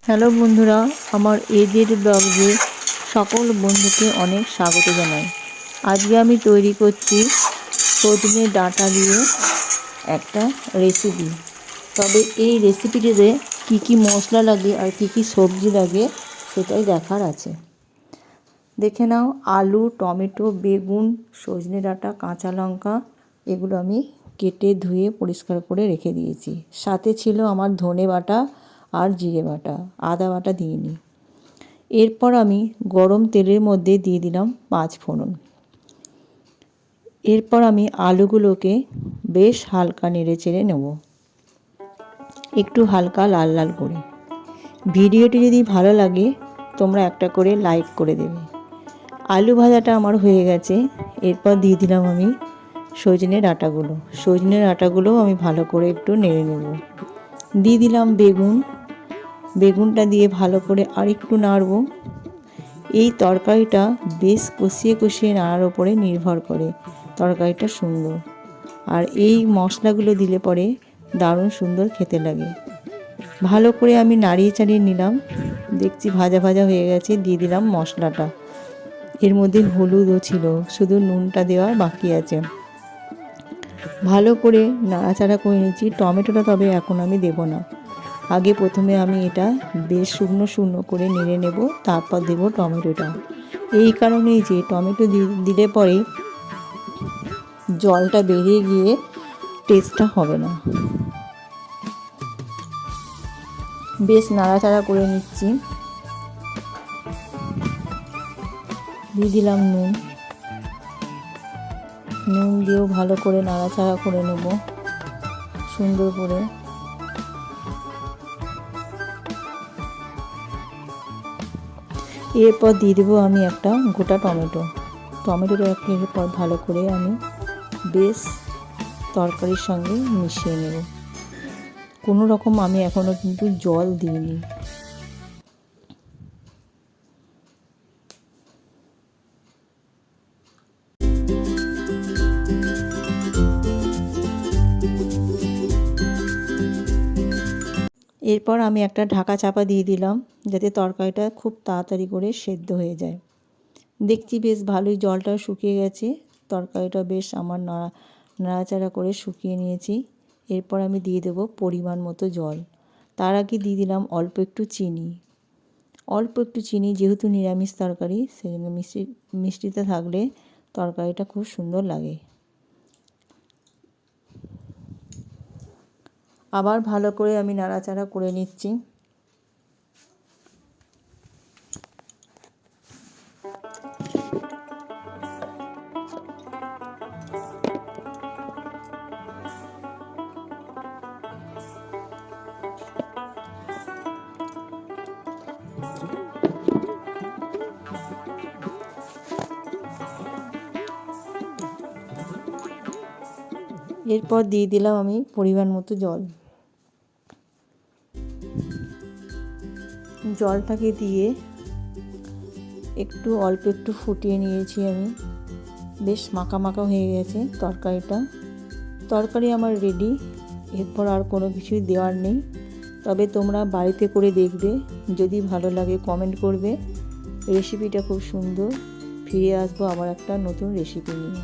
Hello বন্ধুরা, আমার এজের ব্লগে সকল বন্ধুকে অনেক স্বাগত জানাই। আজকে আমি তৈরি করছি সজনে ডাঁটা দিয়ে একটা রেসিপি। তবে এই রেসিপিটিতে কি মশলা লাগে আর কি সবজি লাগে সেটাই দেখার আছে। দেখে নাও, আলু, টমেটো, বেগুন, সজনে ডাঁটা, কাঁচা লঙ্কা এগুলো আমি কেটে ধুয়ে পরিষ্কার করে রেখে দিয়েছি। সাথে ছিল আমার ধনে বাটা আর জিরে বাটা, আদা বাটা দিইনি। এরপর আমি গরম তেলের মধ্যে দিয়ে দিলাম 5 ফোড়ন। এরপর আমি আলুগুলোকে বেশ হালকা নেড়ে চেড়ে নেব, একটু হালকা লাল লাল করে। ভিডিওটি যদি ভালো লাগে তোমরা একটা করে লাইক করে দেবে। আলু ভাজাটা আমার হয়ে গেছে। এরপর দিয়ে দিলাম আমি সজনে ডাঁটাগুলো আমি ভালো করে একটু নেড়ে নেব। দিয়ে দিলাম বেগুনটা দিয়ে ভালো করে আর একটু নাড়ব। এই তরকারিটা বেশ কষিয়ে কষিয়ে নাড়ার ওপরে নির্ভর করে তরকারিটা সুন্দর। আর এই মশলাগুলো দিলে পরে দারুণ সুন্দর খেতে লাগে। ভালো করে আমি নাড়িয়ে চাড়িয়ে নিলাম। দেখছি ভাজা ভাজা হয়ে গেছে। দিয়ে দিলাম মশলাটা। এর মধ্যে হলুদও ছিল, শুধু নুনটা দেওয়া বাকি আছে। ভালো করে নাড়াচাড়া করে নিচ্ছি। টমেটোটা তবে এখন আমি দেব না, আগে প্রথমে আমি এটা বেশ শুকনো করে নেড়ে নেব, তারপর দেব টমেটোটা। এই কারণেই যে টমেটো দিলে পরে জলটা বেরিয়ে গিয়ে টেস্টটা হবে না। বেশ নাড়াচাড়া করে নিচ্ছি। দিয়ে দিলাম নুন দিয়েও ভালো করে নাড়াচাড়া করে নেব সুন্দর করে। এরপর দিয়ে দেবো আমি একটা গোটা টমেটোটা এরপর ভালো করে আমি বেশ তরকারির সঙ্গে মিশিয়ে নেব। কোনো রকম আমি এখনও কিন্তু জল দিইনি। এরপর আমি একটা ঢাকা চাপা দিয়ে দিলাম, যাতে তরকারিটা খুব তাড়াতাড়ি করে সেদ্ধ হয়ে যায়। দেখছি বেশ ভালোই জলটা শুকিয়ে গেছে। তরকারিটা বেশ আমার নাড়াচাড়া করে শুকিয়ে নিয়েছি। এরপর আমি দিয়ে দেবো পরিমাণ মতো জল। তার আগে দিয়ে দিলাম অল্প একটু চিনি, যেহেতু নিরামিষ তরকারি সেজন্য মিষ্টিতে থাকলে তরকারিটা খুব সুন্দর লাগে। আবার ভালো করে আমি নাড়াচাড়া করে নিচ্ছি। এরপর দিয়ে দিলাম আমি পরিমাণ মতো জলটাকে দিয়ে অল্প একটু ফুটিয়ে নিয়েছি আমি। বেশ মাখা হয়ে গেছে তরকারি আমার রেডি। এরপর আর কোনো কিছুই দেওয়ার নেই। তবে তোমরা বাড়িতে করে দেখবে, যদি ভালো লাগে কমেন্ট করবে। রেসিপিটা খুব সুন্দর। ফিরে আসবো আবার একটা নতুন রেসিপি নিয়ে।